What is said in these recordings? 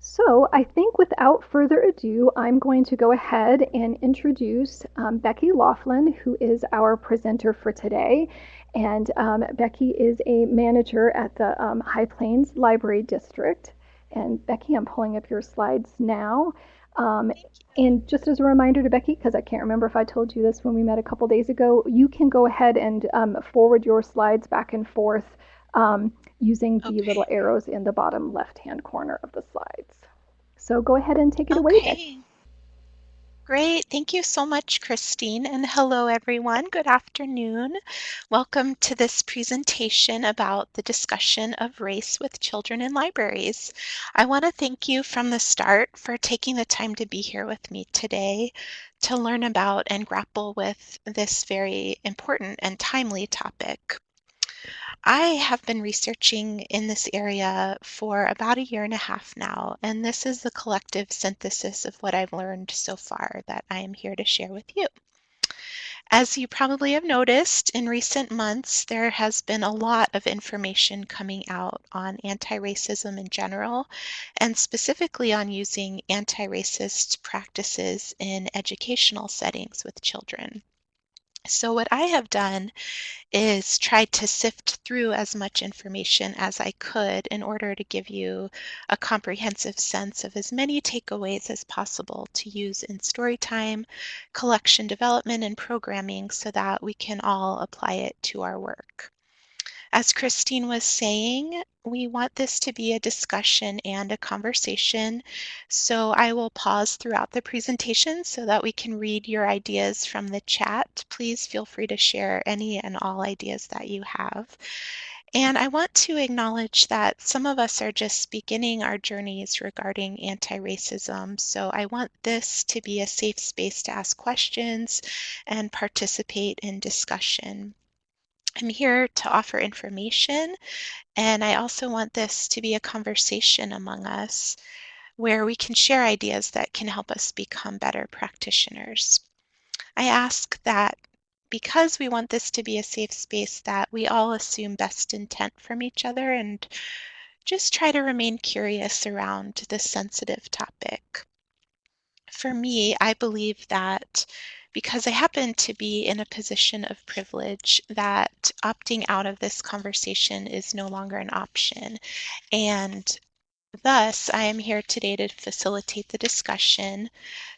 So I think without further ado, I'm going to go ahead and introduce Becky Laughlin, who is our presenter for today. And Becky is a manager at the High Plains Library District. And Becky, I'm pulling up your slides now. Um, Thank you. and just as a reminder to Becky, because I can't remember if I told you this when we met a couple days ago, you can go ahead and forward your slides back and forth using the little Okay. arrows in the bottom left-hand corner of the slides. So go ahead and take it away, Becky. Okay. Great. Thank you so much, Christine. And hello, everyone. Good afternoon. Welcome to this presentation about the discussion of race with children in libraries. I want to thank you from the start for taking the time to be here with me today to learn about and grapple with this very important and timely topic. I have been researching in this area for about a year and a half now, and this is the collective synthesis of what I've learned so far that I am here to share with you. As you probably have noticed, in recent months, there has been a lot of information coming out on anti-racism in general, and specifically on using anti-racist practices in educational settings with children. So what I have done is try to sift through as much information as I could in order to give you a comprehensive sense of as many takeaways as possible to use in story time, collection development, and programming so that we can all apply it to our work. As Christine was saying, we want this to be a discussion and a conversation, so I will pause throughout the presentation so that we can read your ideas from the chat. Please feel free to share any and all ideas that you have. And I want to acknowledge that some of us are just beginning our journeys regarding anti-racism, so I want this to be a safe space to ask questions and participate in discussion. I'm here to offer information, and I also want this to be a conversation among us where we can share ideas that can help us become better practitioners. I ask that because we want this to be a safe space, that we all assume best intent from each other and just try to remain curious around this sensitive topic. For me, I believe that because I happen to be in a position of privilege, that opting out of this conversation is no longer an option. And thus, I am here today to facilitate the discussion,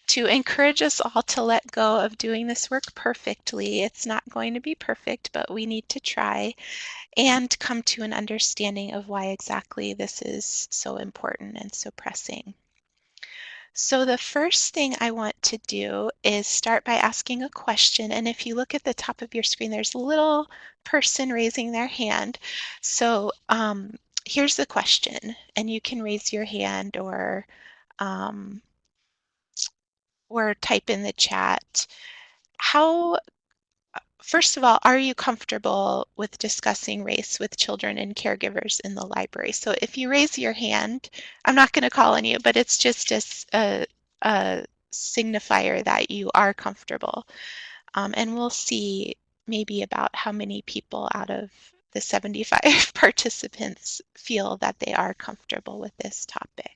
to encourage us all to let go of doing this work perfectly. It's not going to be perfect, but we need to try and come to an understanding of why exactly this is so important and so pressing. So the first thing I want to do is start by asking a question. And if you look at the top of your screen, there's a little person raising their hand. So here's the question, and you can raise your hand um, or type in the chat. How First of all, are you comfortable with discussing race with children and caregivers in the library? So if you raise your hand, I'm not going to call on you, but it's just a signifier that you are comfortable. And we'll see maybe about how many people out of the 75 participants feel that they are comfortable with this topic.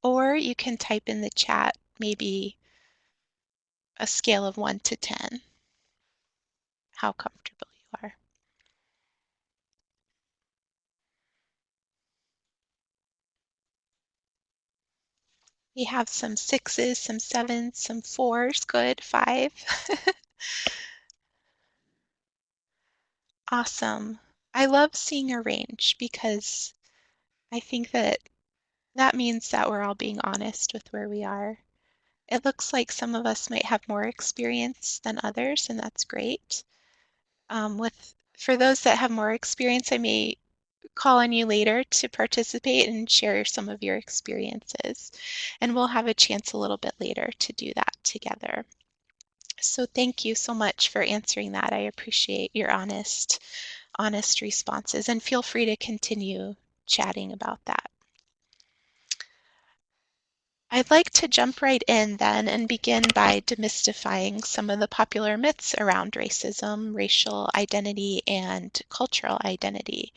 Or you can type in the chat maybe a scale of 1 to 10, how comfortable you are. We have some sixes, some sevens, some fours. Good. Five. Awesome. I love seeing a range because I think that that means that we're all being honest with where we are. It looks like some of us might have more experience than others, and that's great. For those that have more experience, I may call on you later to participate and share some of your experiences. And we'll have a chance a little bit later to do that together. So thank you so much for answering that. I appreciate your honest responses, and feel free to continue chatting about that. I'd like to jump right in then and begin by demystifying some of the popular myths around racism, racial identity, and cultural identity.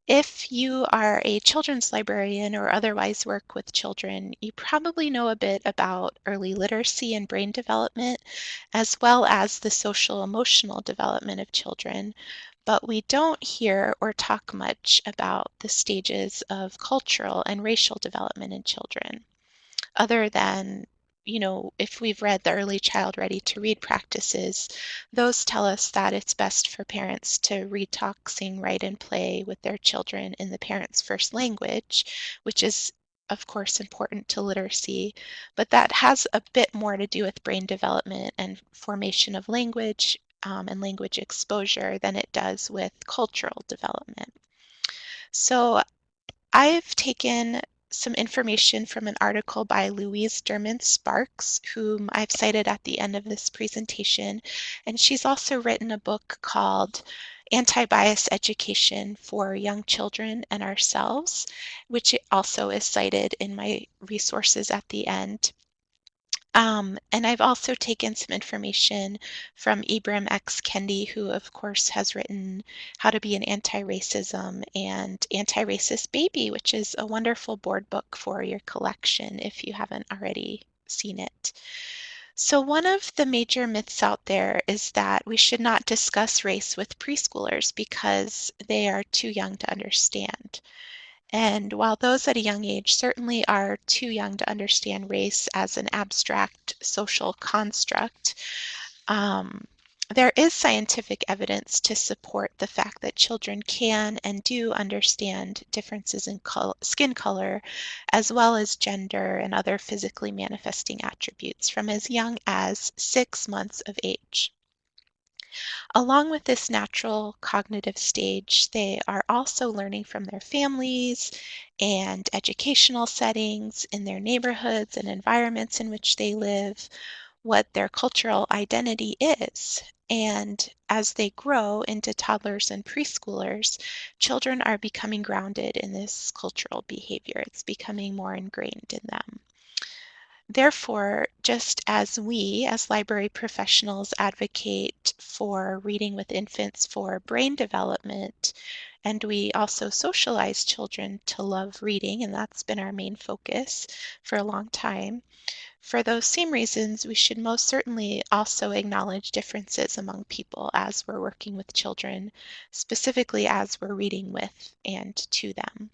If you are a children's librarian or otherwise work with children, you probably know a bit about early literacy and brain development, as well as the social emotional development of children, but we don't hear or talk much about the stages of cultural and racial development in children, other than, if we've read the Early Child Ready to Read practices, those tell us that it's best for parents to read, talk, sing, write, and play with their children in the parent's first language, which is, of course, important to literacy, but that has a bit more to do with brain development and formation of language and language exposure than it does with cultural development. So I've taken some information from an article by Louise Derman Sparks, whom I've cited at the end of this presentation, and she's also written a book called Anti-Bias Education for Young Children and Ourselves, which also is cited in my resources at the end. And I've also taken some information from Ibram X. Kendi, who of course has written How to Be an Anti-Racism and Anti-Racist Baby, which is a wonderful board book for your collection if you haven't already seen it. So one of the major myths out there is that we should not discuss race with preschoolers because they are too young to understand. And while those at a young age certainly are too young to understand race as an abstract social construct, um, there is scientific evidence to support the fact that children can and do understand differences in skin color, as well as gender and other physically manifesting attributes from as young as 6 months of age. Along with this natural cognitive stage, they are also learning from their families and educational settings in their neighborhoods and environments in which they live, what their cultural identity is. And as they grow into toddlers and preschoolers, children are becoming grounded in this cultural behavior. It's becoming more ingrained in them. Therefore, just as we as library professionals advocate for reading with infants for brain development, and we also socialize children to love reading, and that's been our main focus for a long time, for those same reasons, we should most certainly also acknowledge differences among people as we're working with children, specifically as we're reading with and to them.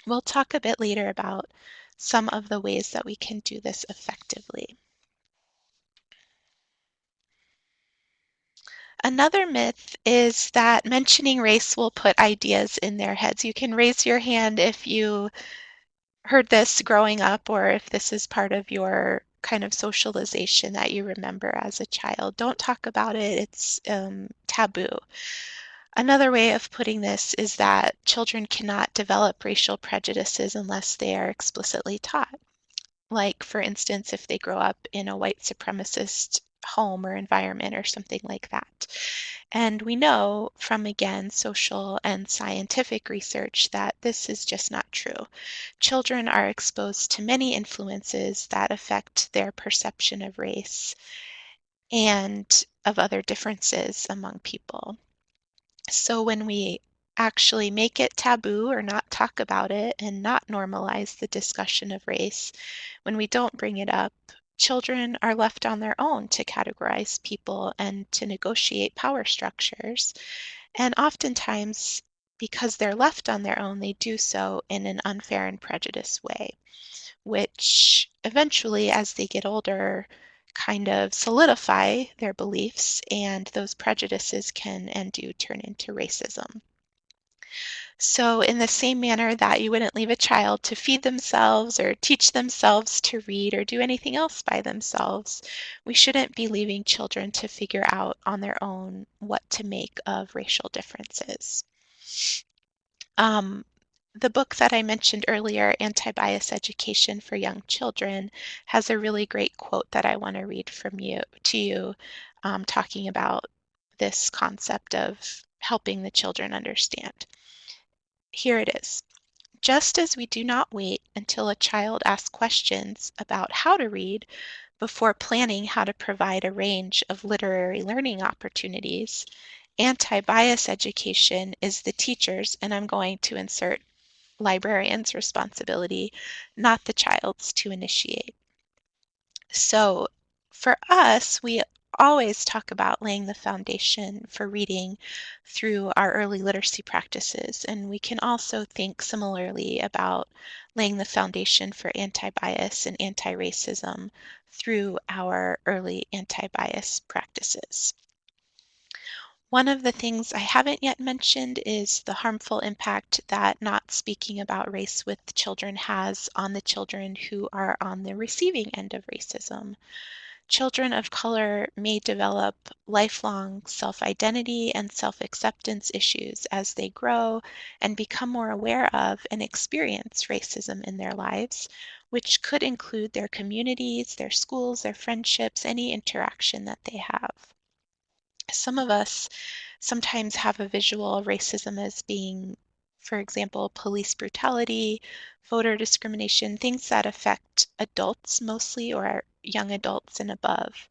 We'll talk a bit later about some of the ways that we can do this effectively. Another myth is that mentioning race will put ideas in their heads. You can raise your hand if you heard this growing up or if this is part of your kind of socialization that you remember as a child. Don't talk about it, it's taboo. Another way of putting this is that children cannot develop racial prejudices unless they are explicitly taught. Like, for instance, if they grow up in a white supremacist home or environment or something like that. And we know from, again, social and scientific research that this is just not true. Children are exposed to many influences that affect their perception of race and of other differences among people. So when we actually make it taboo or not talk about it and not normalize the discussion of race, when we don't bring it up, children are left on their own to categorize people and to negotiate power structures. And oftentimes, because they're left on their own, they do so in an unfair and prejudiced way, which eventually, as they get older, kind of solidify their beliefs, and those prejudices can and do turn into racism. So, in the same manner that you wouldn't leave a child to feed themselves or teach themselves to read or do anything else by themselves, we shouldn't be leaving children to figure out on their own what to make of racial differences. The book that I mentioned earlier, Anti-Bias Education for Young Children, has a really great quote that I want to read from you to you, talking about this concept of helping the children understand. Here it is. Just as we do not wait until a child asks questions about how to read before planning how to provide a range of literary learning opportunities, anti-bias education is the teacher's, and I'm going to insert librarian's responsibility, not the child's, to initiate. So for us, we always talk about laying the foundation for reading through our early literacy practices, and we can also think similarly about laying the foundation for anti-bias and anti-racism through our early anti-bias practices. One of the things I haven't yet mentioned is the harmful impact that not speaking about race with children has on the children who are on the receiving end of racism. Children of color may develop lifelong self-identity and self-acceptance issues as they grow and become more aware of and experience racism in their lives, which could include their communities, their schools, their friendships, any interaction that they have. Some of us sometimes have a visual of racism as being, for example, police brutality, voter discrimination, things that affect adults mostly or young adults and above.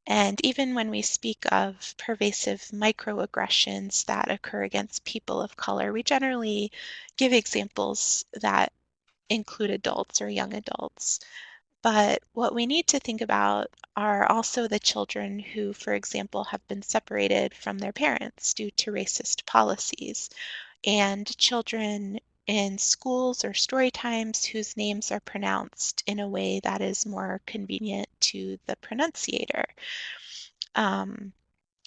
And even when we speak of pervasive microaggressions that occur against people of color, we generally give examples that include adults or young adults. But what we need to think about are also the children who, for example, have been separated from their parents due to racist policies, and children in schools or story times whose names are pronounced in a way that is more convenient to the pronunciator. Um,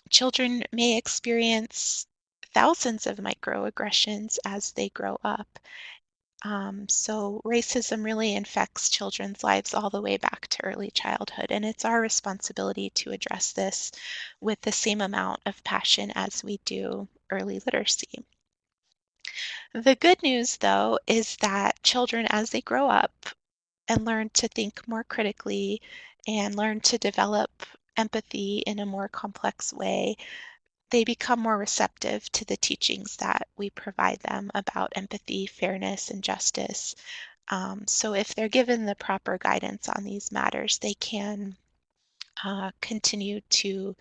Children may experience thousands of microaggressions as they grow up. So racism really infects children's lives all the way back to early childhood, and it's our responsibility to address this with the same amount of passion as we do early literacy. The good news, though, is that children, as they grow up and learn to think more critically and learn to develop empathy in a more complex way, they become more receptive to the teachings that we provide them about empathy, fairness, and justice. So if they're given the proper guidance on these matters, they can continue to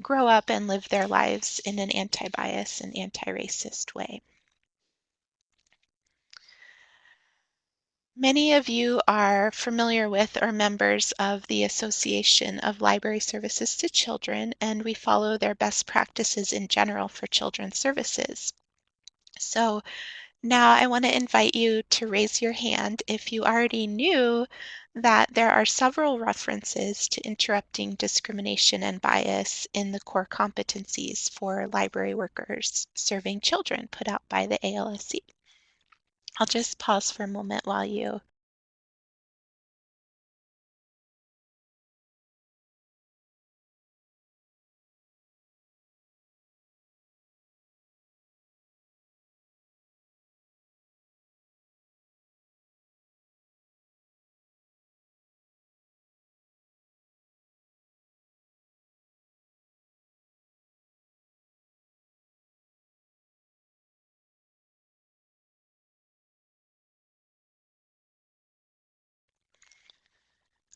grow up and live their lives in an anti-bias and anti-racist way. Many of you are familiar with or members of the Association of Library Services to Children, and we follow their best practices in general for children's services. So now I want to invite you to raise your hand if you already knew that there are several references to interrupting discrimination and bias in the core competencies for library workers serving children put out by the ALSC. I'll just pause for a moment while you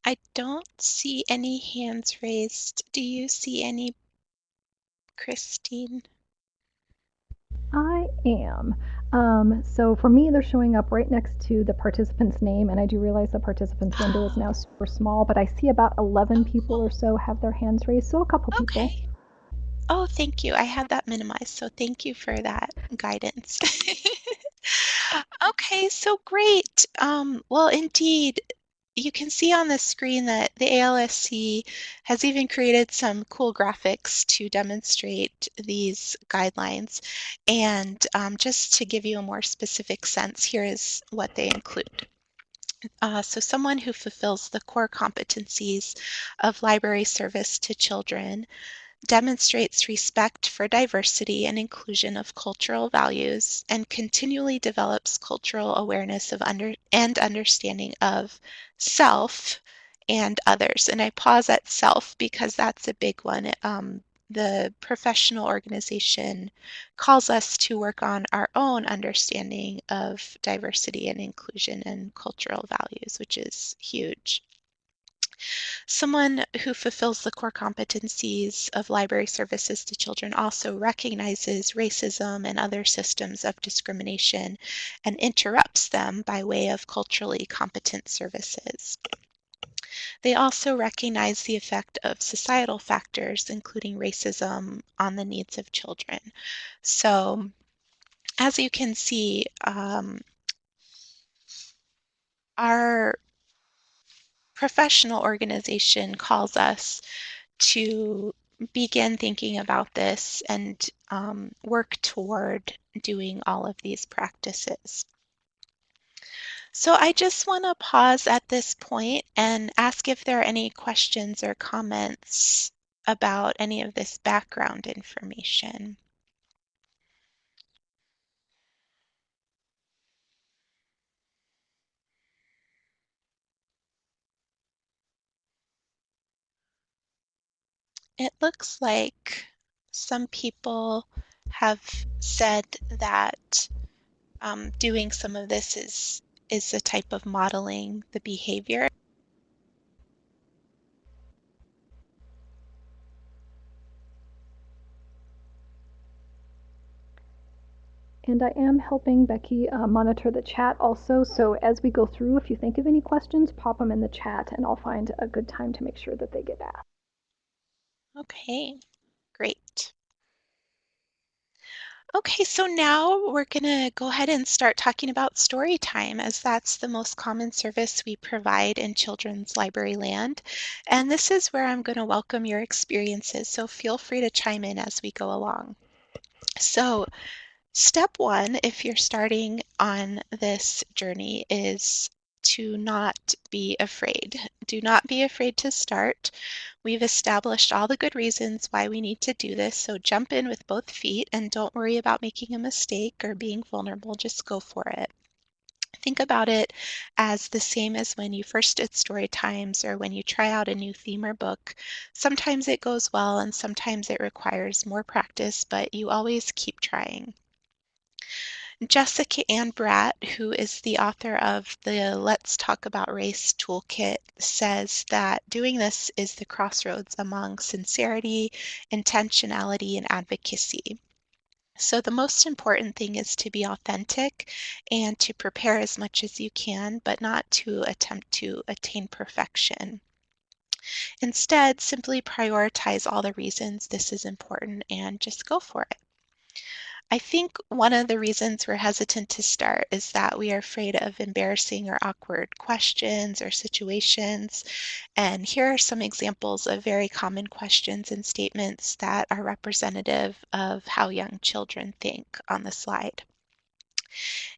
I don't see any hands raised. Do you see any, Christine? I am. So for me, they're showing up right next to the participant's name, and I do realize the participant's window is now super small, but I see about 11 people or so have their hands raised, so a couple people. Okay. Oh, thank you. I had that minimized, so thank you for that guidance. Okay, so great. Well, indeed, you can see on the screen that the ALSC has even created some cool graphics to demonstrate these guidelines. And just to give you a more specific sense, here is what they include. So someone who fulfills the core competencies of library service to children demonstrates respect for diversity and inclusion of cultural values, and continually develops cultural awareness of and understanding of self and others. And I pause at self because that's a big one. the professional organization calls us to work on our own understanding of diversity and inclusion and cultural values, which is huge. Someone who fulfills the core competencies of library services to children also recognizes racism and other systems of discrimination and interrupts them by way of culturally competent services. They also recognize the effect of societal factors, including racism, on the needs of children. So, as you can see, our professional organization calls us to begin thinking about this and work toward doing all of these practices. So I just want to pause at this point and ask if there are any questions or comments about any of this background information. It looks like some people have said that doing some of this is a type of modeling the behavior. And I am helping Becky monitor the chat also. So as we go through, if you think of any questions, pop them in the chat and I'll find a good time to make sure that they get asked. Okay, great. Okay, so now we're going to go ahead and start talking about story time, as that's the most common service we provide in children's library land. And this is where I'm going to welcome your experiences, so feel free to chime in as we go along. So step one, if you're starting on this journey, is to not be afraid. Do not be afraid to start. We've established all the good reasons why we need to do this, so jump in with both feet and don't worry about making a mistake or being vulnerable. Just go for it. Think about it as the same as when you first did story times or when you try out a new theme or book. Sometimes it goes well and sometimes it requires more practice, but you always keep trying. Jessica Ann Bratt, who is the author of the Let's Talk About Race toolkit, says that doing this is the crossroads among sincerity, intentionality, and advocacy. So the most important thing is to be authentic and to prepare as much as you can, but not to attempt to attain perfection. Instead, simply prioritize all the reasons this is important and just go for it. I think one of the reasons we're hesitant to start is that we are afraid of embarrassing or awkward questions or situations. And here are some examples of very common questions and statements that are representative of how young children think on the slide.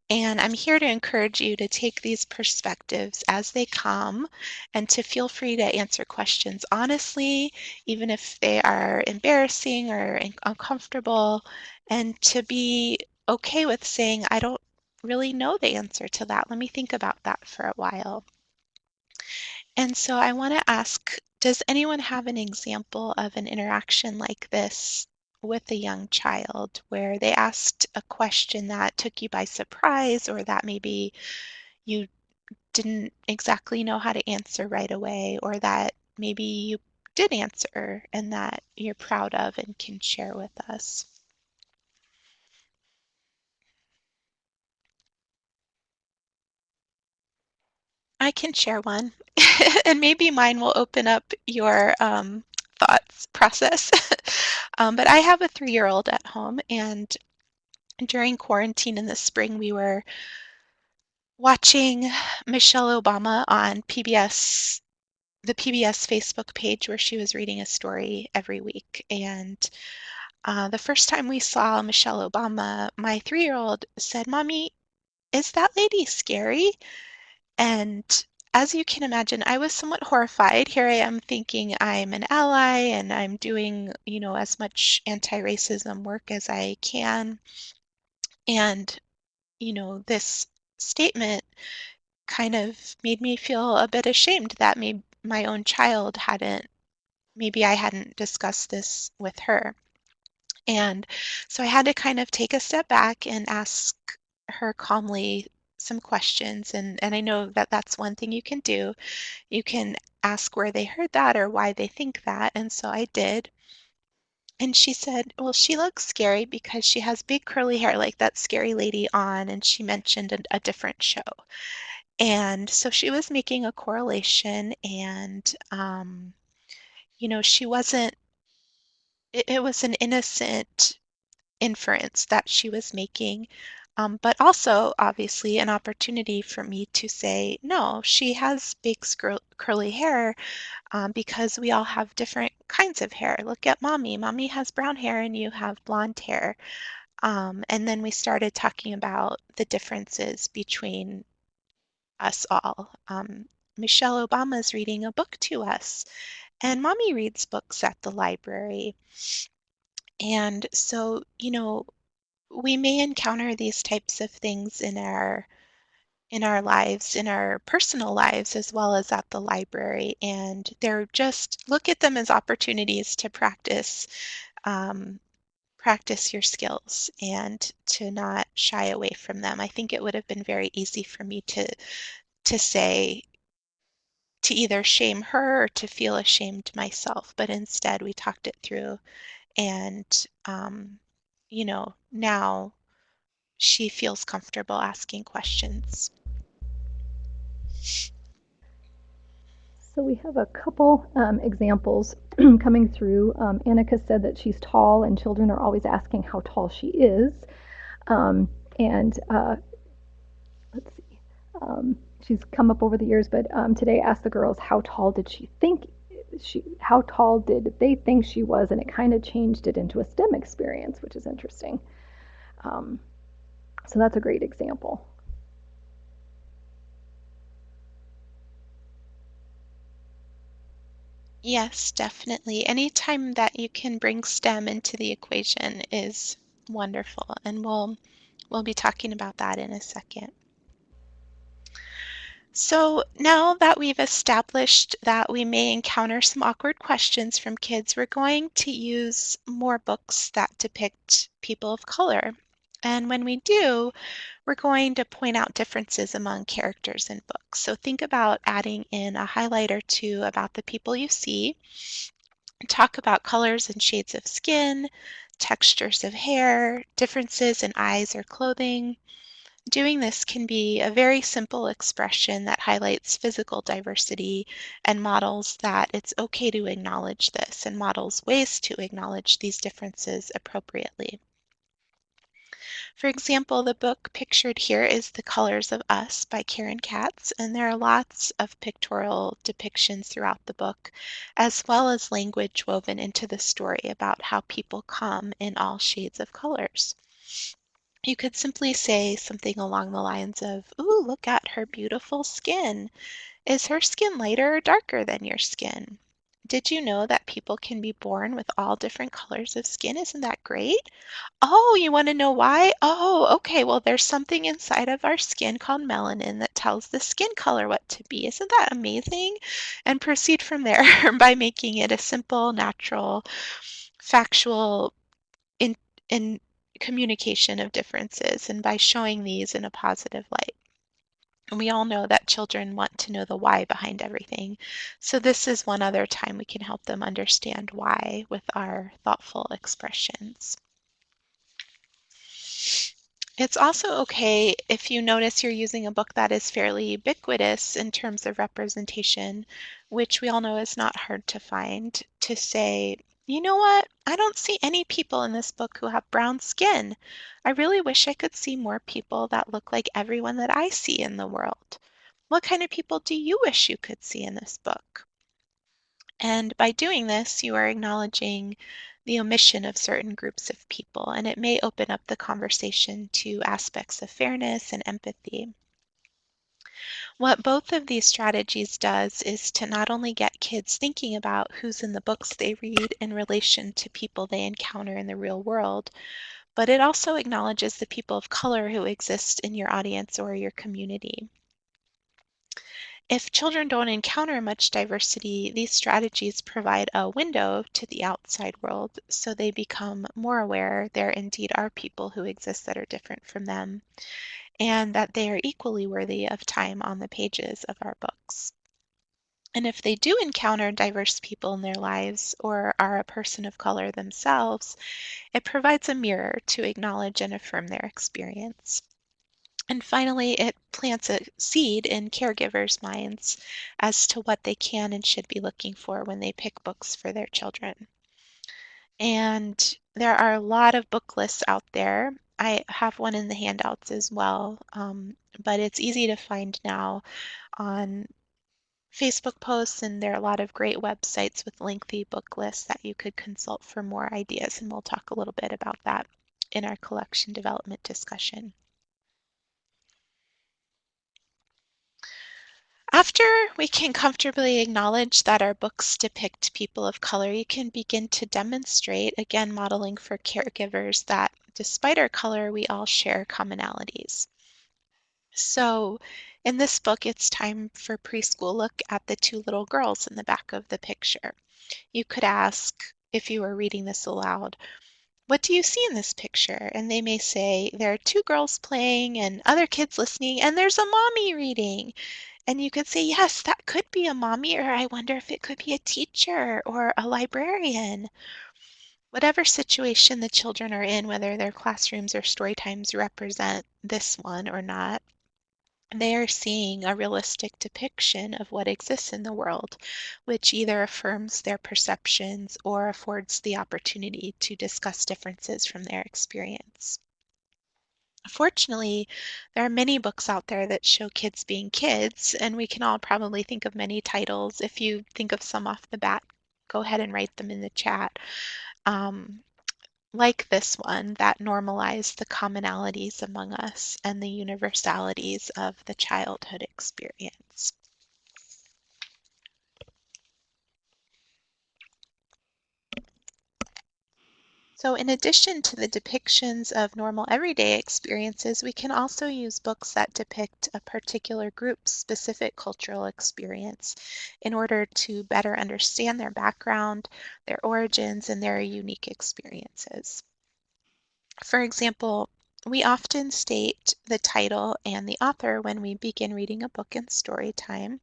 And I'm here to encourage you to take these perspectives as they come and to feel free to answer questions honestly, even if they are embarrassing or uncomfortable, and to be okay with saying, I don't really know the answer to that. Let me think about that for a while. And so I want to ask, does anyone have an example of an interaction like this with a young child where they asked a question that took you by surprise or that maybe you didn't exactly know how to answer right away, or that maybe you did answer and that you're proud of and can share with us? I can share one, and maybe mine will open up your thoughts process. But I have a 3-year-old at home, and during quarantine in the spring, we were watching Michelle Obama on PBS, the PBS Facebook page where she was reading a story every week. And the first time we saw Michelle Obama, my 3-year-old said, "Mommy, is that lady scary?" And as you can imagine, I was somewhat horrified. Here I am thinking I'm an ally and I'm doing, as much anti-racism work as I can. And, this statement kind of made me feel a bit ashamed that maybe my own child hadn't maybe I hadn't discussed this with her. And so I had to kind of take a step back and ask her calmly some questions. And I know that that's one thing you can do. You can ask where they heard that or why they think that. And so I did. And she said, well, she looks scary because she has big curly hair like that scary lady on. And she mentioned a different show. And so she was making a correlation. And, she wasn't, it was an innocent inference that she was making, but also obviously an opportunity for me to say, no, she has big curly hair because we all have different kinds of hair. Look at mommy. Mommy has brown hair and you have blonde hair. And then we started talking about the differences between us all. Michelle Obama is reading a book to us, and mommy reads books at the library. And so, we may encounter these types of things in our lives, in our personal lives, as well as at the library. And they're just look at them as opportunities to um, practice your skills and to not shy away from them. I think it would have been very easy for me to say to either shame her or to feel ashamed myself, but instead we talked it through. And now she feels comfortable asking questions. So we have a couple examples coming through. Annika said that she's tall and children are always asking how tall she is. Um, and let's see, she's come up over the years, but today asked the girls how tall did how tall did they think she was, and it kind of changed it into a STEM experience, which is interesting. Um, so that's a great example. Yes, definitely. Anytime that you can bring STEM into the equation is wonderful, and we'll be talking about that in a second. So now that we've established that we may encounter some awkward questions from kids, we're going to use more books that depict people of color. And when we do, we're going to point out differences among characters in books. So think about adding in a highlight or two about the people you see. Talk about colors and shades of skin, textures of hair, differences in eyes or clothing. Doing this can be a very simple expression that highlights physical diversity and models that it's okay to acknowledge this and models ways to acknowledge these differences appropriately. For example, the book pictured here is The Colors of Us by Karen Katz, and there are lots of pictorial depictions throughout the book, as well as language woven into the story about how people come in all shades of colors. You could simply say something along the lines of, "Ooh, look at her beautiful skin. Is her skin lighter or darker than your skin? Did you know that people can be born with all different colors of skin? Isn't that great? Oh, you want to know why? Oh, okay. Well, there's something inside of our skin called melanin that tells the skin color what to be. Isn't that amazing?" And proceed from there by making it a simple, natural, factual in, in communication of differences and by showing these in a positive light. And we all know that children want to know the why behind everything. So this is one other time we can help them understand why with our thoughtful expressions. It's also okay if you notice you're using a book that is fairly ubiquitous in terms of representation, which we all know is not hard to find, to say, you know what? I don't see any people in this book who have brown skin. I really wish I could see more people that look like everyone that I see in the world. What kind of people do you wish you could see in this book? And by doing this, you are acknowledging the omission of certain groups of people, and it may open up the conversation to aspects of fairness and empathy. What both of these strategies does is to not only get kids thinking about who's in the books they read in relation to people they encounter in the real world, but it also acknowledges the people of color who exist in your audience or your community. If children don't encounter much diversity, these strategies provide a window to the outside world, so they become more aware there indeed are people who exist that are different from them, and that they are equally worthy of time on the pages of our books. And if they do encounter diverse people in their lives or are a person of color themselves, it provides a mirror to acknowledge and affirm their experience. And finally, it plants a seed in caregivers' minds as to what they can and should be looking for when they pick books for their children. And there are a lot of book lists out there. I have one in the handouts as well, but it's easy to find now on Facebook posts, and there are a lot of great websites with lengthy book lists that you could consult for more ideas, and we'll talk a little bit about that in our collection development discussion. After we can comfortably acknowledge that our books depict people of color, you can begin to demonstrate, again modeling for caregivers, that despite our color, we all share commonalities. So in this book, it's time for preschool. Look at the two little girls in the back of the picture. You could ask, if you were reading this aloud, what do you see in this picture? And they may say, there are two girls playing and other kids listening, and there's a mommy reading. And you could say, yes, that could be a mommy, or I wonder if it could be a teacher or a librarian. Whatever situation the children are in, whether their classrooms or story times represent this one or not, they are seeing a realistic depiction of what exists in the world, which either affirms their perceptions or affords the opportunity to discuss differences from their experience. Fortunately, there are many books out there that show kids being kids, and we can all probably think of many titles. If you think of some off the bat, go ahead and write them in the chat. Like this one, that normalize the commonalities among us and the universalities of the childhood experience. So in addition to the depictions of normal everyday experiences, we can also use books that depict a particular group's specific cultural experience in order to better understand their background, their origins, and their unique experiences. For example, we often state the title and the author when we begin reading a book in story time.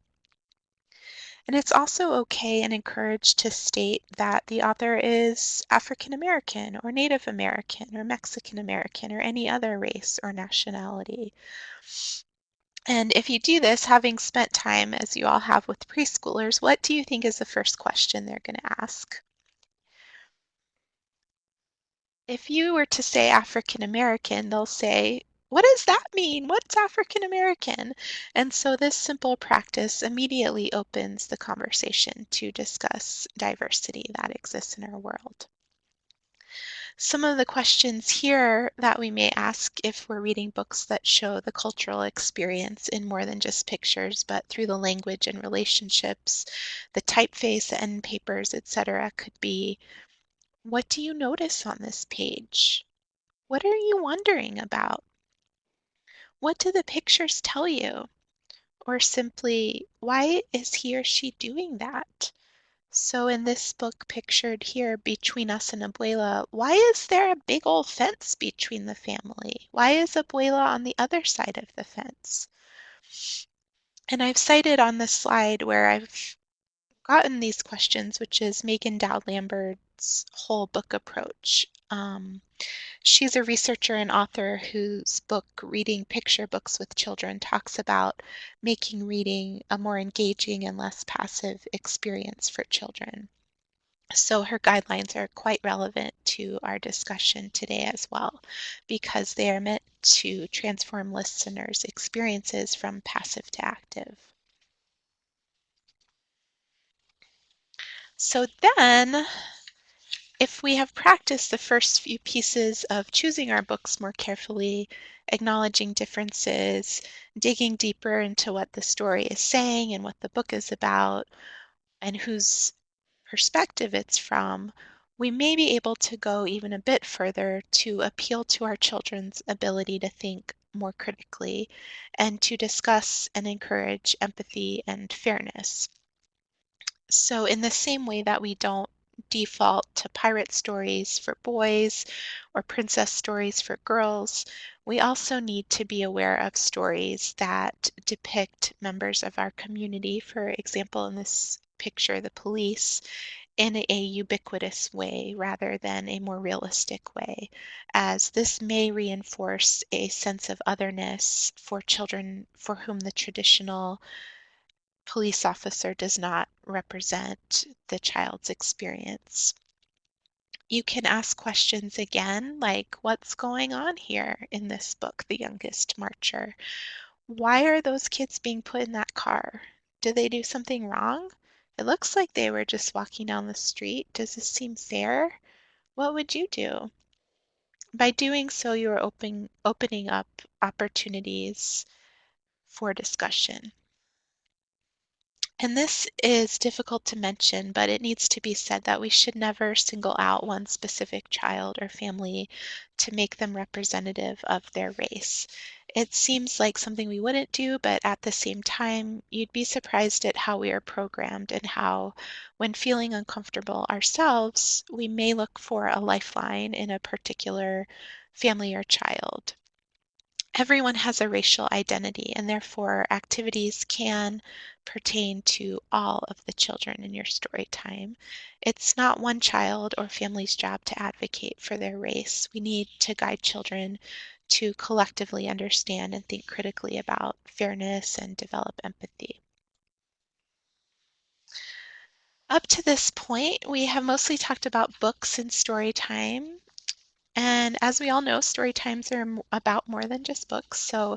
And it's also okay and encouraged to state that the author is African American or Native American or Mexican American or any other race or nationality. And if you do this, having spent time as you all have with preschoolers, what do you think is the first question they're going to ask? If you were to say African American, they'll say, what does that mean? What's African American? And so this simple practice immediately opens the conversation to discuss diversity that exists in our world. Some of the questions here that we may ask if we're reading books that show the cultural experience in more than just pictures, but through the language and relationships, the typeface, the end papers, etc., could be, what do you notice on this page? What are you wondering about? What do the pictures tell you? Or simply, why is he or she doing that? So in this book pictured here between us and Abuela, why is there a big old fence between the family? Why is Abuela on the other side of the fence? And I've cited on this slide where I've gotten these questions, which is Megan Dowd Lambert's whole book approach. She's a researcher and author whose book, Reading Picture Books with Children, talks about making reading a more engaging and less passive experience for children. So her guidelines are quite relevant to our discussion today as well, because they are meant to transform listeners' experiences from passive to active. So then, if we have practiced the first few pieces of choosing our books more carefully, acknowledging differences, digging deeper into what the story is saying and what the book is about, and whose perspective it's from, we may be able to go even a bit further to appeal to our children's ability to think more critically, and to discuss and encourage empathy and fairness. So, in the same way that we don't default to pirate stories for boys or princess stories for girls, we also need to be aware of stories that depict members of our community, for example, in this picture, the police, in a ubiquitous way rather than a more realistic way, as this may reinforce a sense of otherness for children for whom the traditional police officer does not represent the child's experience. You can ask questions again, like, what's going on here in this book, The Youngest Marcher? Why are those kids being put in that car? Did they do something wrong? It looks like they were just walking down the street. Does this seem fair? What would you do? By doing so, you are opening up opportunities for discussion. And this is difficult to mention, but it needs to be said that we should never single out one specific child or family to make them representative of their race. It seems like something we wouldn't do, but at the same time, you'd be surprised at how we are programmed and how, when feeling uncomfortable ourselves, we may look for a lifeline in a particular family or child. Everyone has a racial identity, and therefore activities can pertain to all of the children in your story time. It's not one child or family's job to advocate for their race. We need to guide children to collectively understand and think critically about fairness and develop empathy. Up to this point, we have mostly talked about books and story time. And as we all know, story times are about more than just books. So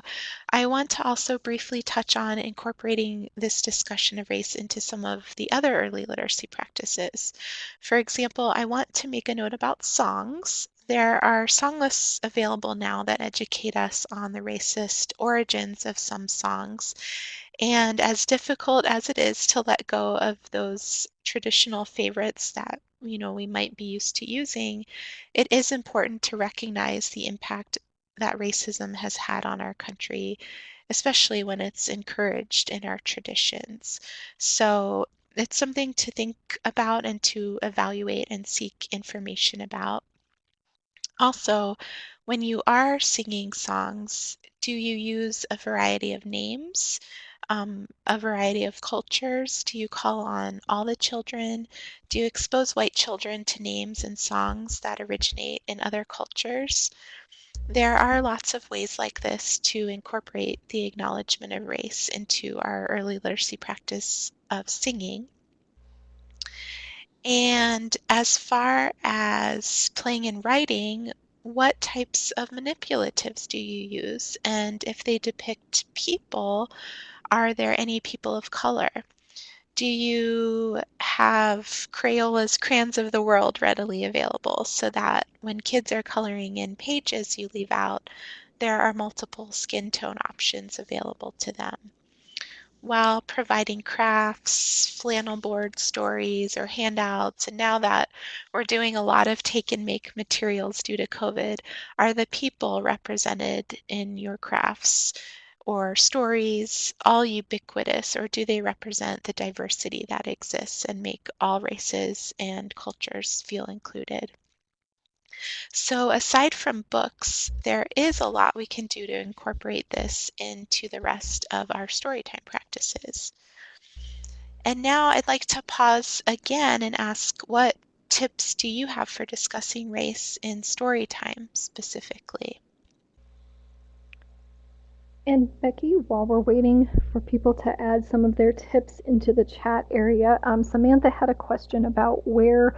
I want to also briefly touch on incorporating this discussion of race into some of the other early literacy practices. For example, I want to make a note about songs. There are song lists available now that educate us on the racist origins of some songs. And as difficult as it is to let go of those traditional favorites that we might be used to using, it is important to recognize the impact that racism has had on our country, especially when it's encouraged in our traditions. So it's something to think about and to evaluate and seek information about. Also, when you are singing songs, do you use a variety of names, a variety of cultures? Do you call on all the children? Do you expose white children to names and songs that originate in other cultures? There are lots of ways like this to incorporate the acknowledgement of race into our early literacy practice of singing. And as far as playing and writing, what types of manipulatives do you use? And if they depict people, are there any people of color? Do you have Crayola's Crayons of the World readily available so that when kids are coloring in pages you leave out, there are multiple skin tone options available to them? While providing crafts, flannel board stories, or handouts, and now that we're doing a lot of take and make materials due to COVID, are the people represented in your crafts or stories all ubiquitous, or do they represent the diversity that exists and make all races and cultures feel included? So aside from books, there is a lot we can do to incorporate this into the rest of our storytime practices. And now I'd like to pause again and ask, what tips do you have for discussing race in storytime specifically? And Becky, while we're waiting for people to add some of their tips into the chat area, Samantha had a question about where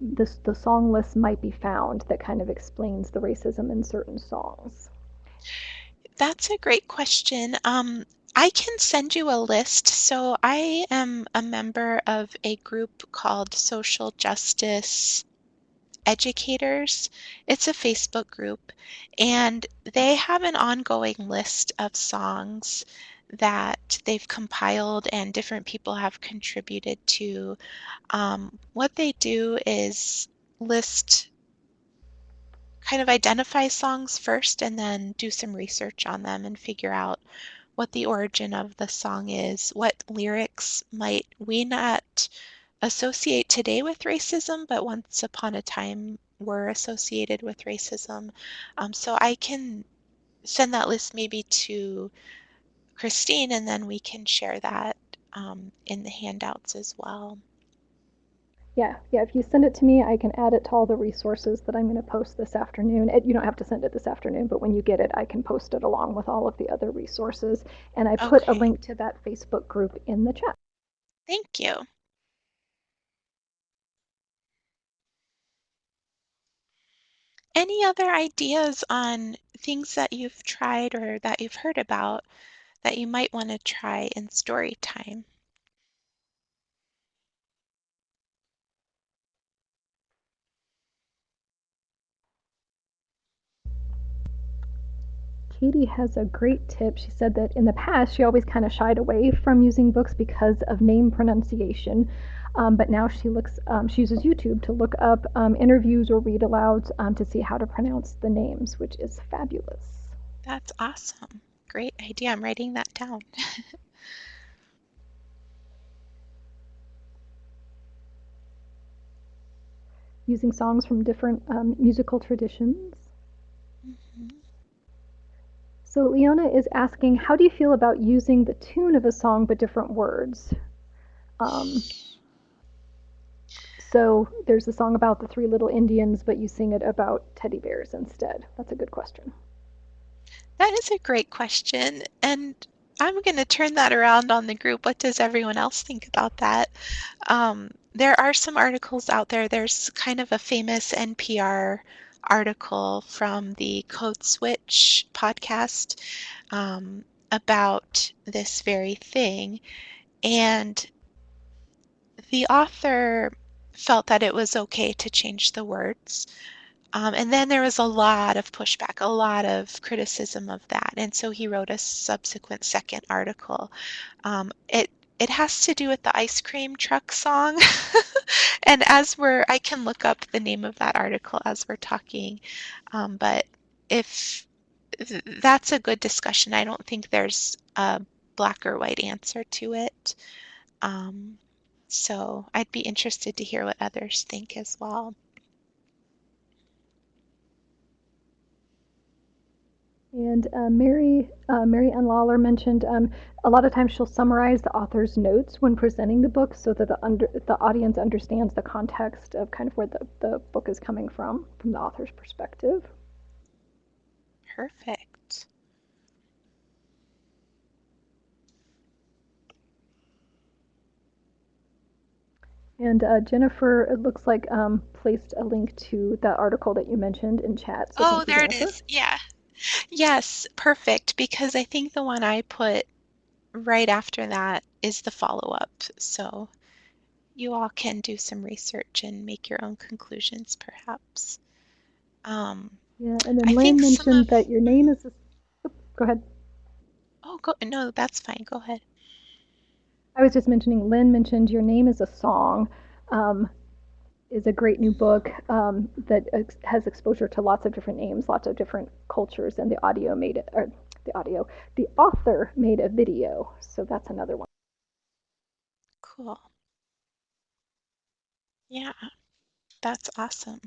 the song list might be found that kind of explains the racism in certain songs. That's a great question. I can send you a list. So I am a member of a group called Social Justice Educators. It's a Facebook group, and they have an ongoing list of songs that they've compiled and different people have contributed to. What they do is list kind of identify songs first and then do some research on them and figure out what the origin of the song is, what lyrics might we not associate today with racism, but once upon a time were associated with racism. So I can send that list maybe to Christine, and then we can share that in the handouts as well. Yeah, if you send it to me, I can add it to all the resources that I'm going to post this afternoon. You don't have to send it this afternoon, but when you get it, I can post it along with all of the other resources. And I put a Okay, link to that Facebook group in the chat. thank you. Any other ideas on things that you've tried or that you've heard about that you might want to try in story time? Katie has a great tip. She said that in the past, she always kind of shied away from using books because of name pronunciation. But now she uses YouTube to look up interviews or read alouds to see how to pronounce the names, which is fabulous. That's awesome. Great idea. I'm writing that down. Using songs from different musical traditions. Mhm. So Leona is asking, how do you feel about using the tune of a song but different words? So there's a song about the three little Indians, but you sing it about teddy bears instead. That's a good question. That is a great question, and I'm going to turn that around on the group. What does everyone else think about that? There are some articles out there. There's kind of a famous NPR article from the Code Switch podcast about this very thing, and the author felt that it was okay to change the words. And then there was a lot of pushback, a lot of criticism of that. And so he wrote a subsequent second article. It has to do with the ice cream truck song. And I can look up the name of that article as we're talking. But if that's a good discussion, I don't think there's a black or white answer to it. Um, so I'd be interested to hear what others think as well. And Mary Ann Lawler mentioned a lot of times she'll summarize the author's notes when presenting the book so that the audience understands the context of kind of where the book is coming from the author's perspective. Perfect. And Jennifer, it looks like placed a link to the article that you mentioned in chat. So Oh, thank you, there it Jennifer. is. Yeah. Yes, perfect. Because I think the one I put right after that is the follow-up. So you all can do some research and make your own conclusions, perhaps. Um, Yeah, and then I Lynn think some mentioned of, that your name is. Go ahead. oh, go, no, that's fine. Go ahead. I was just mentioning. Lynn mentioned your name is a song. Um, is a great new book that has exposure to lots of different names, lots of different cultures, and the author made a video, so that's another one. Cool. Yeah, that's awesome.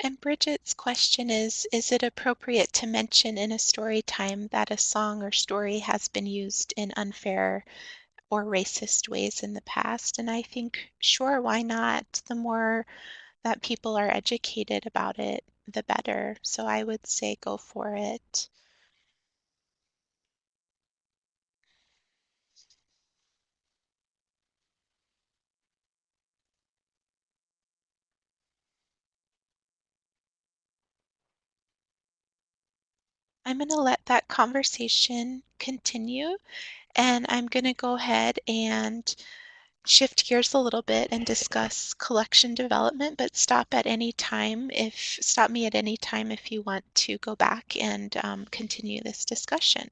And Bridget's question is it appropriate to mention in a story time that a song or story has been used in unfair or racist ways in the past? And I think, sure, why not? The more that people are educated about it, the better. So I would say go for it. I'm going to let that conversation continue, and I'm going to go ahead and shift gears a little bit and discuss collection development, but stop me at any time if you want to go back and continue this discussion.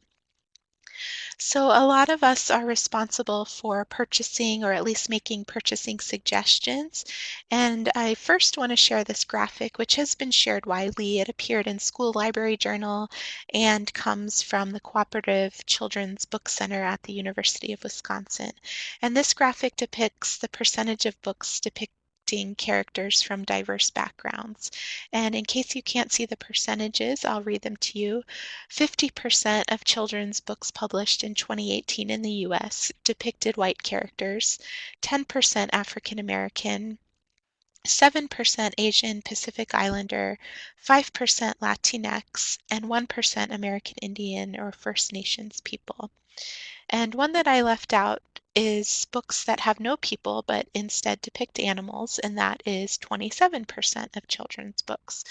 So a lot of us are responsible for purchasing or at least making purchasing suggestions. And I first want to share this graphic, which has been shared widely. It appeared in School Library Journal and comes from the Cooperative Children's Book Center at the University of Wisconsin. And this graphic depicts the percentage of books depicting characters from diverse backgrounds. And in case you can't see the percentages, I'll read them to you. 50% of children's books published in 2018 in the US depicted white characters, 10% African American, 7% Asian Pacific Islander, 5% Latinx, and 1% American Indian or First Nations people. And one that I left out is books that have no people but instead depict animals, and that is 27% of children's books.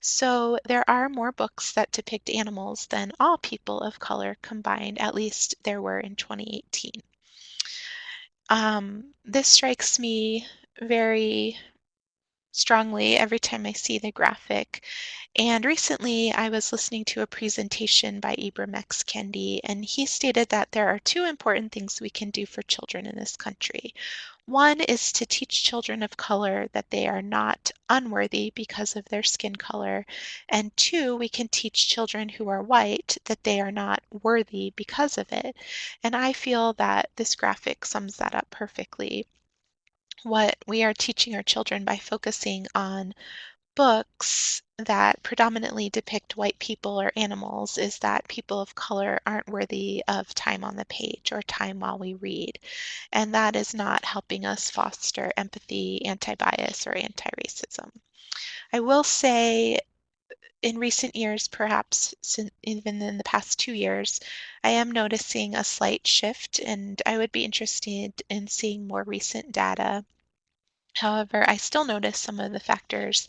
So there are more books that depict animals than all people of color combined, at least there were in 2018. This strikes me very strongly every time I see the graphic. And recently I was listening to a presentation by Ibram X. Kendi, and he stated that there are two important things we can do for children in this country. One is to teach children of color that they are not unworthy because of their skin color. And two, we can teach children who are white that they are not worthy because of it. And I feel that this graphic sums that up perfectly. What we are teaching our children by focusing on books that predominantly depict white people or animals is that people of color aren't worthy of time on the page or time while we read. And that is not helping us foster empathy, anti-bias, or anti-racism. I will say in recent years, perhaps even in the past 2 years, I am noticing a slight shift, and I would be interested in seeing more recent data. However, I still notice some of the factors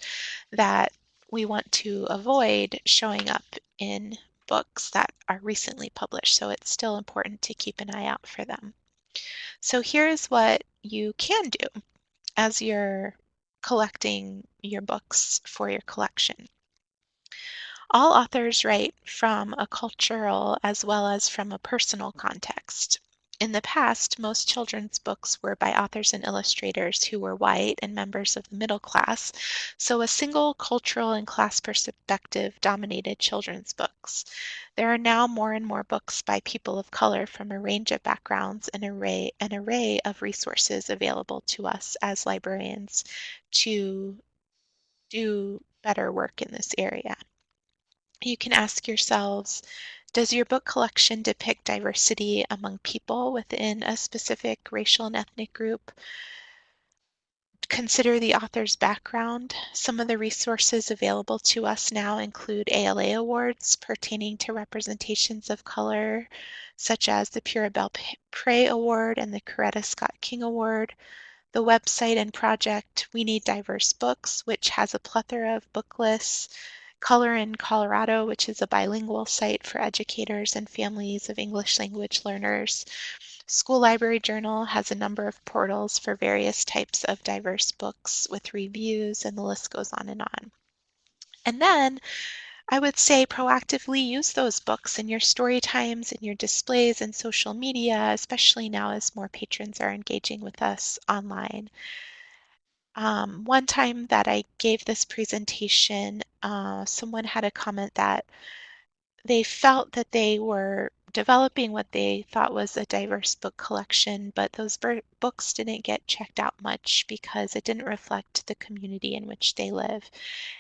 that we want to avoid showing up in books that are recently published, so it's still important to keep an eye out for them. So here's what you can do as you're collecting your books for your collection. All authors write from a cultural as well as from a personal context. In the past, most children's books were by authors and illustrators who were white and members of the middle class, so a single cultural and class perspective dominated children's books. There are now more and more books by people of color from a range of backgrounds and an array of resources available to us as librarians to do better work in this area. You can ask yourselves, does your book collection depict diversity among people within a specific racial and ethnic group? Consider the author's background. Some of the resources available to us now include ALA awards pertaining to representations of color, such as the Pura Belpré Award and the Coretta Scott King Award. The website and project We Need Diverse Books, which has a plethora of book lists. Color in Colorado, which is a bilingual site for educators and families of English language learners. School Library Journal has a number of portals for various types of diverse books with reviews, and the list goes on and on. And then I would say proactively use those books in your story times, in your displays, and social media, especially now as more patrons are engaging with us online. One time that I gave this presentation, someone had a comment that they felt that they were developing what they thought was a diverse book collection, but those books didn't get checked out much because it didn't reflect the community in which they live.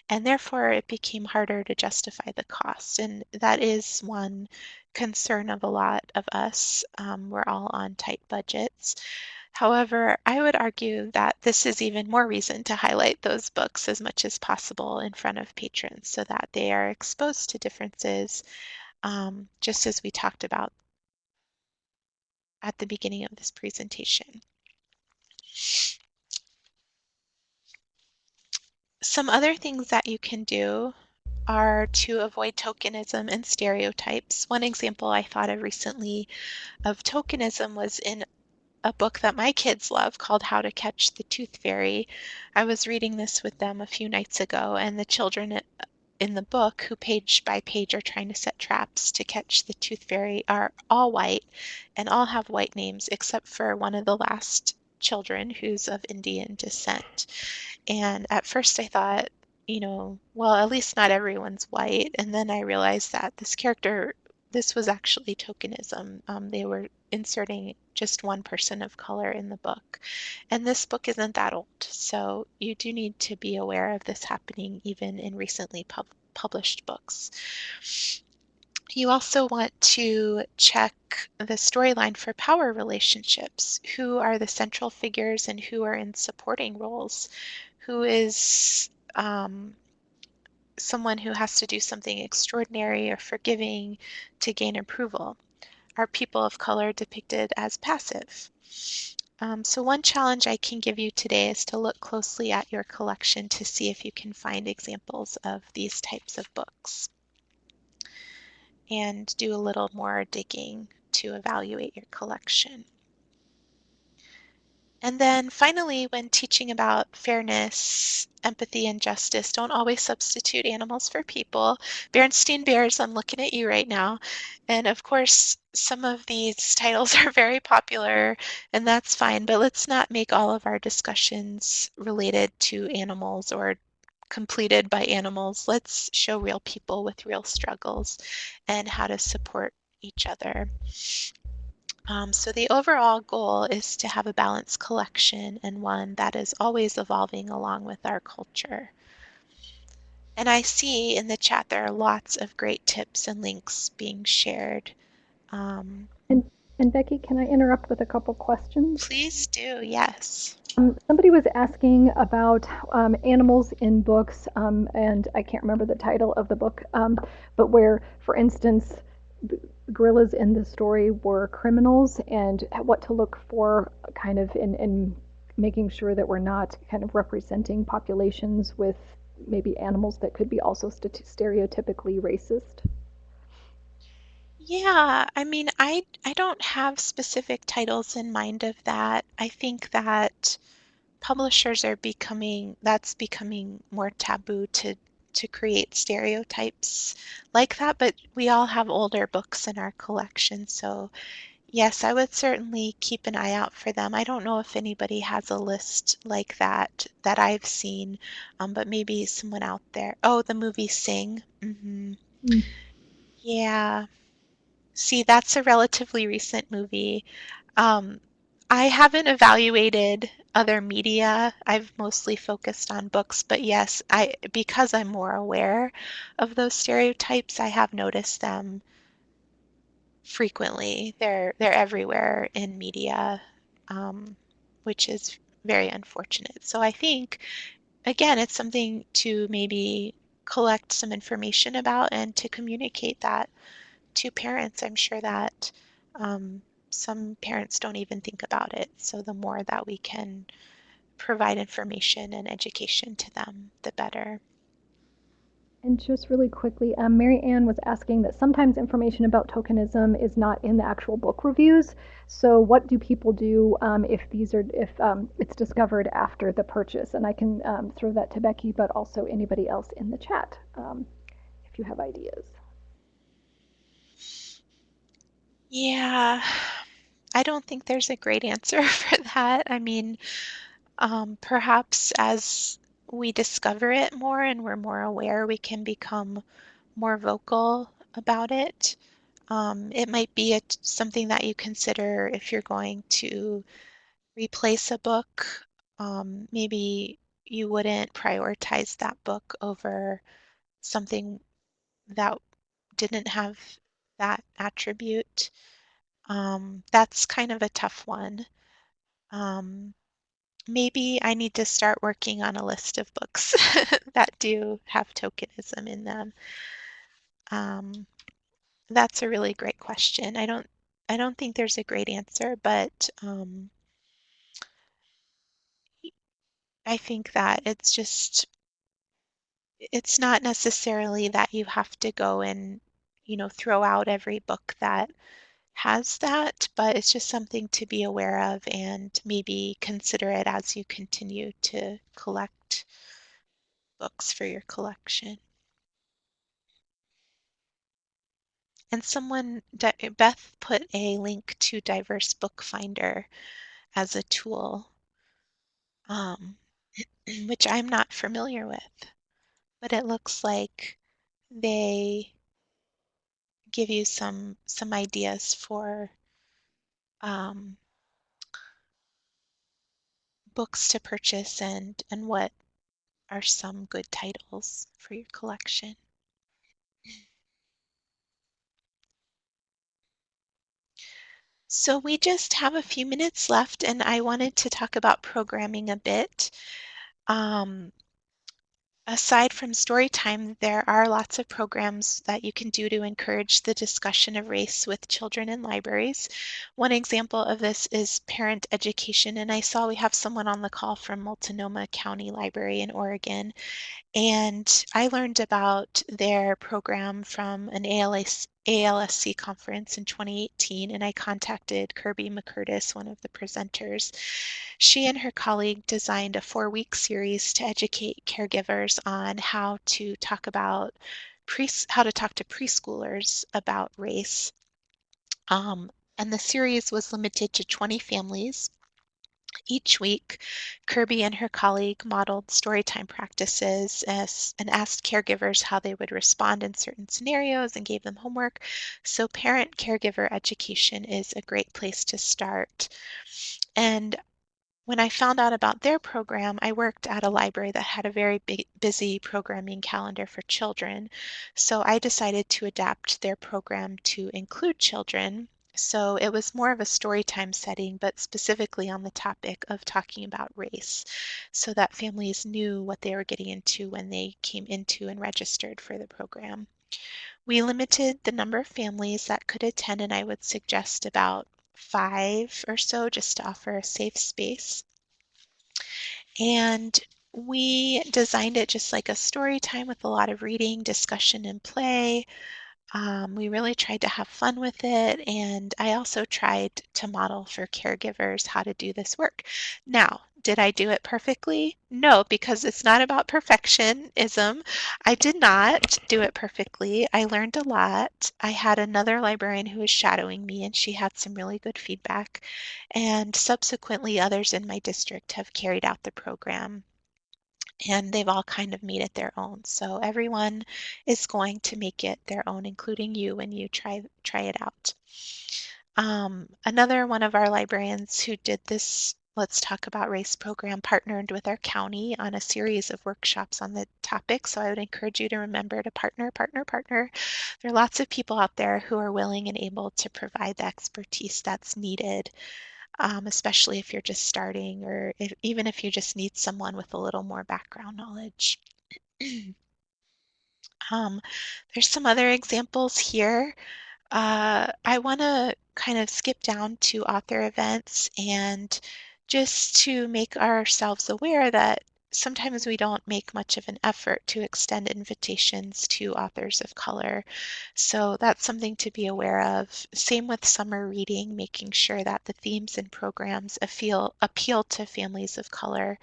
And therefore, it became harder to justify the cost. And that is one concern of a lot of us. We're all on tight budgets. However, I would argue that this is even more reason to highlight those books as much as possible in front of patrons so that they are exposed to differences, just as we talked about at the beginning of this presentation. Some other things that you can do are to avoid tokenism and stereotypes. One example I thought of recently of tokenism was in a book that my kids love called How to Catch the Tooth Fairy. I was reading this with them a few nights ago, and the children in the book, who page by page are trying to set traps to catch the tooth fairy, are all white and all have white names except for one of the last children who's of Indian descent. And at first I thought, well, at least not everyone's white. And then I realized that this was actually tokenism. They were inserting just one person of color in the book. And this book isn't that old, so you do need to be aware of this happening even in recently published books. You also want to check the storyline for power relationships. Who are the central figures and who are in supporting roles? Who is someone who has to do something extraordinary or forgiving to gain approval? Are people of color depicted as passive? So one challenge I can give you today is to look closely at your collection to see if you can find examples of these types of books and do a little more digging to evaluate your collection. And then finally, when teaching about fairness, empathy, and justice, don't always substitute animals for people. Berenstain Bears, I'm looking at you right now. And of course, some of these titles are very popular, and that's fine, but let's not make all of our discussions related to animals or completed by animals. Let's show real people with real struggles and how to support each other. So the overall goal is to have a balanced collection and one that is always evolving along with our culture. And I see in the chat there are lots of great tips and links being shared. And Becky, can I interrupt with a couple questions? Please do, yes. Somebody was asking about animals in books, and I can't remember the title of the book, but where, for instance, gorillas in the story were criminals, and what to look for kind of in making sure that we're not kind of representing populations with maybe animals that could be also stereotypically racist. Yeah, I mean, I don't have specific titles in mind of that. I think that publishers are becoming more taboo to create stereotypes like that, but we all have older books in our collection, so yes, I would certainly keep an eye out for them. I don't know if anybody has a list like that that I've seen, but maybe someone out there. Oh, the movie Sing. Yeah. See, that's a relatively recent movie. Um, I haven't evaluated other media. I've mostly focused on books, but yes, because I'm more aware of those stereotypes, I have noticed them frequently. They're everywhere in media, which is very unfortunate. So I think, again, it's something to maybe collect some information about and to communicate that to parents. I'm sure that some parents don't even think about it. So the more that we can provide information and education to them, the better. And just really quickly, Mary Ann was asking that sometimes information about tokenism is not in the actual book reviews. So what do people do if it's discovered after the purchase? And I can throw that to Becky, but also anybody else in the chat if you have ideas. Yeah, I don't think there's a great answer for that. I mean, perhaps as we discover it more and we're more aware, we can become more vocal about it. It might be something that you consider if you're going to replace a book. Maybe you wouldn't prioritize that book over something that didn't have that attribute. That's kind of a tough one. Um, Maybe I need to start working on a list of books that do have tokenism in them. Um, that's a really great question. I don't think there's a great answer, but I think that it's just it's not necessarily that you have to go and, throw out every book that has that, but it's just something to be aware of and maybe consider it as you continue to collect books for your collection. And Beth put a link to Diverse Book Finder as a tool, um, which I'm not familiar with, but it looks like they give you some ideas for um, books to purchase and what are some good titles for your collection. So we just have a few minutes left, and I wanted to talk about programming a bit. Um, Aside from story time, there are lots of programs that you can do to encourage the discussion of race with children in libraries. One example of this is parent education, and I saw we have someone on the call from Multnomah County Library in Oregon. And I learned about their program from an ALSC conference in 2018, and I contacted Kirby McCurtis, one of the presenters. She and her colleague designed a 4-week series to educate caregivers on how to talk how to talk to preschoolers about race. And the series was limited to 20 families. Each week, Kirby and her colleague modeled storytime practices and asked caregivers how they would respond in certain scenarios and gave them homework. So parent caregiver education is a great place to start. And when I found out about their program, I worked at a library that had a very busy programming calendar for children. So I decided to adapt their program to include children. So it was more of a story time setting, but specifically on the topic of talking about race, so that families knew what they were getting into when they came into and registered for the program. We limited the number of families that could attend, and I would suggest about 5 or so just to offer a safe space. And we designed it just like a story time with a lot of reading, discussion, and play. We really tried to have fun with it, and I also tried to model for caregivers how to do this work. Now, did I do it perfectly? No, because it's not about perfectionism. I did not do it perfectly. I learned a lot. I had another librarian who was shadowing me, and she had some really good feedback. And subsequently, others in my district have carried out the program, and they've all kind of made it their own. So everyone is going to make it their own, including you when you try it out. Another one of our librarians who did this Let's Talk About Race program partnered with our county on a series of workshops on the topic. So I would encourage you to remember to partner, partner, partner. There are lots of people out there who are willing and able to provide the expertise that's needed, especially if you're just starting, or even if you just need someone with a little more background knowledge. um, there's some other examples here. I want to kind of skip down to author events and just to make ourselves aware that sometimes we don't make much of an effort to extend invitations to authors of color. So that's something to be aware of. Same with summer reading, making sure that the themes and programs appeal to families of color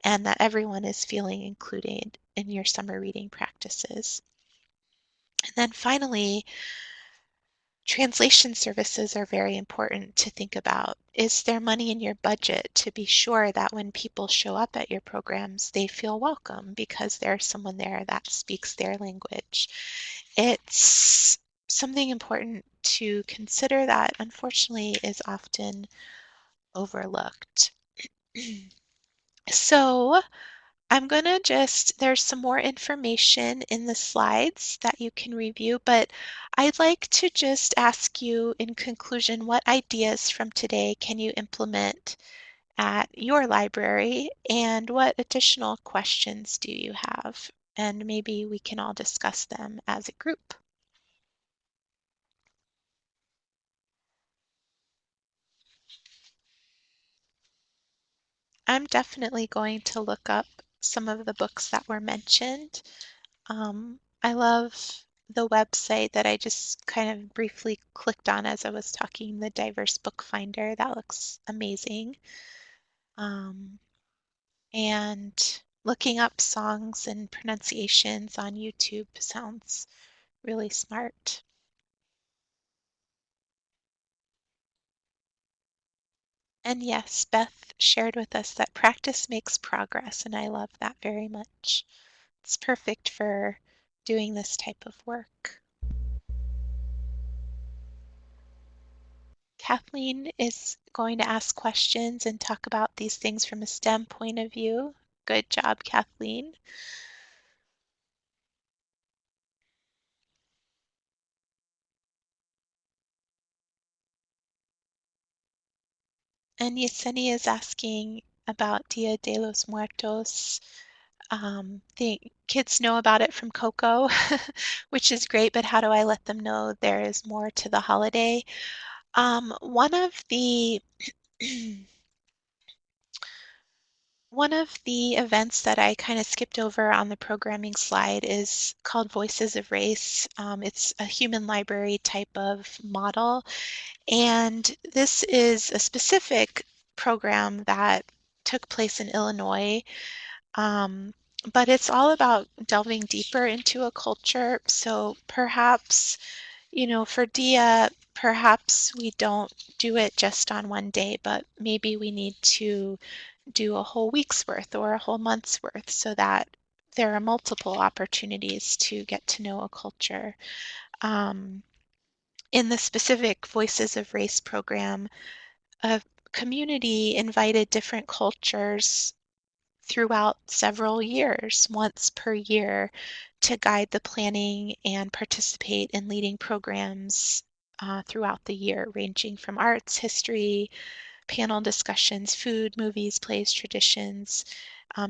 and that everyone is feeling included in your summer reading practices. And then finally, translation services are very important to think about. Is there money in your budget to be sure that when people show up at your programs, they feel welcome because there's someone there that speaks their language? It's something important to consider that unfortunately is often overlooked. So there's some more information in the slides that you can review, but I'd like to just ask you in conclusion, what ideas from today can you implement at your library, and what additional questions do you have? And maybe we can all discuss them as a group. I'm definitely going to look up some of the books that were mentioned. I love the website that I just kind of briefly clicked on as I was talking, the Diverse Book Finder. That looks amazing. And looking up songs and pronunciations on YouTube sounds really smart. And yes, Beth shared with us that practice makes progress, and I love that very much. It's perfect for doing this type of work. Kathleen is going to ask questions and talk about these things from a STEM point of view. Good job, Kathleen. And Yesenia is asking about Dia de los Muertos. The kids know about it from Coco, which is great, but how do I let them know there is more to the holiday? One of the One of the events that I kind of skipped over on the programming slide is called Voices of Race. It's a human library type of model, and this is a specific program that took place in Illinois, but it's all about delving deeper into a culture. So perhaps, for Dia, perhaps we don't do it just on one day, but maybe we need to do a whole week's worth or a whole month's worth so that there are multiple opportunities to get to know a culture. In the specific Voices of Race program, a community invited different cultures throughout several years, once per year, to guide the planning and participate in leading programs throughout the year, ranging from arts, history, panel discussions, food, movies, plays, traditions,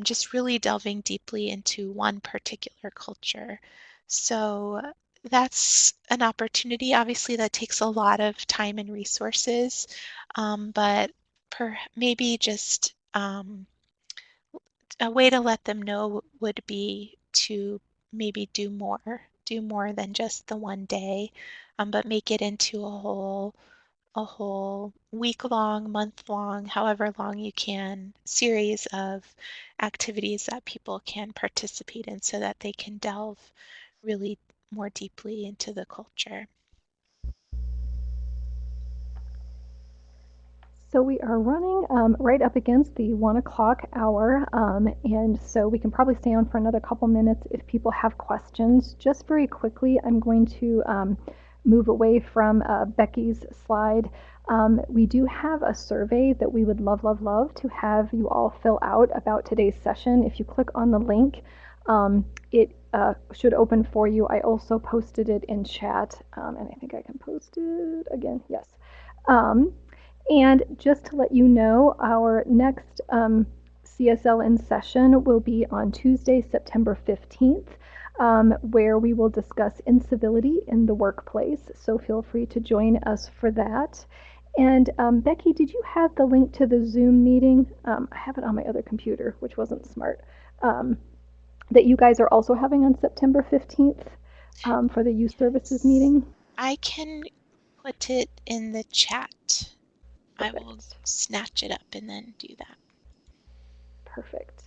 just really delving deeply into one particular culture. So that's an opportunity. Obviously, that takes a lot of time and resources, but maybe just a way to let them know would be to maybe do more than just the one day, but make it into a whole week-long, month-long, however long you can, series of activities that people can participate in so that they can delve really more deeply into the culture. So we are running right up against the 1 o'clock hour, and so we can probably stay on for another couple minutes if people have questions. Just very quickly, I'm going to move away from Becky's slide. We do have a survey that we would love, love, love to have you all fill out about today's session. If you click on the link, it should open for you. I also posted it in chat, and I think I can post it again. Yes. And just to let you know, our next CSLN session will be on Tuesday, September 15th, where we will discuss incivility in the workplace. So feel free to join us for that. And Becky, did you have the link to the Zoom meeting? I have it on my other computer, which wasn't smart, that you guys are also having on September 15th for the youth services meeting? I can put it in the chat. Perfect. I will snatch it up and then do that. Perfect.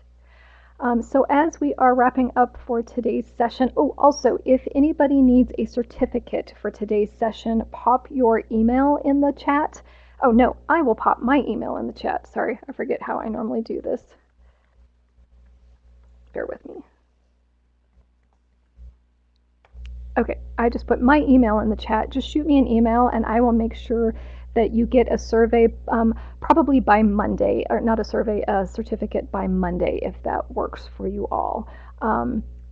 So as we are wrapping up for today's session, also, if anybody needs a certificate for today's session, pop your email in the chat. Oh no, I will pop my email in the chat. Sorry, I forget how I normally do this. Bear with me. Okay, I just put my email in the chat. Just shoot me an email and I will make sure that you get a survey probably by Monday, or not a survey, a certificate by Monday if that works for you all.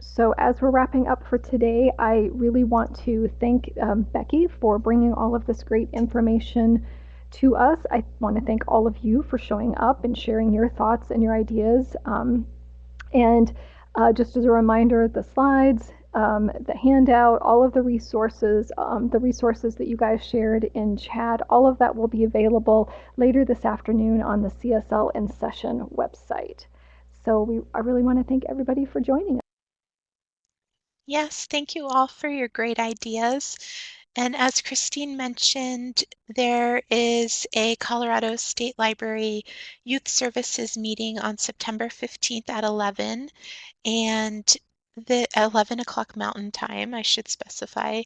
So as we're wrapping up for today, I really want to thank Becky for bringing all of this great information to us. I want to thank all of you for showing up and sharing your thoughts and your ideas. And just as a reminder, the slides, the handout, all of the resources that you guys shared in chat, all of that will be available later this afternoon on the CSL in Session website. So I really want to thank everybody for joining us. Yes, thank you all for your great ideas. And as Christine mentioned, there is a Colorado State Library Youth Services meeting on September 15th at 11, and the 11 o'clock Mountain Time, I should specify.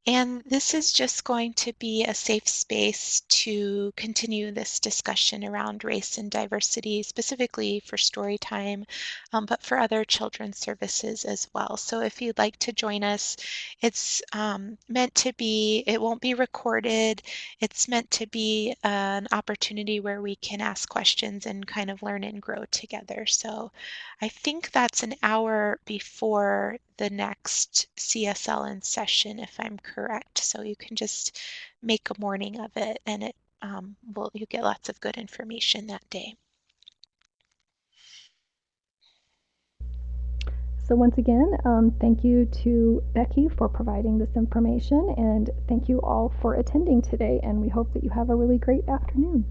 And this is just going to be a safe space to continue this discussion around race and diversity, specifically for story time, but for other children's services as well. So if you'd like to join us, it's meant to be, it won't be recorded. It's meant to be an opportunity where we can ask questions and kind of learn and grow together. So I think that's an hour before the next CSLN session, if I'm correct. So you can just make a morning of it, and you get lots of good information that day. So once again, thank you to Becky for providing this information, and thank you all for attending today, and we hope that you have a really great afternoon.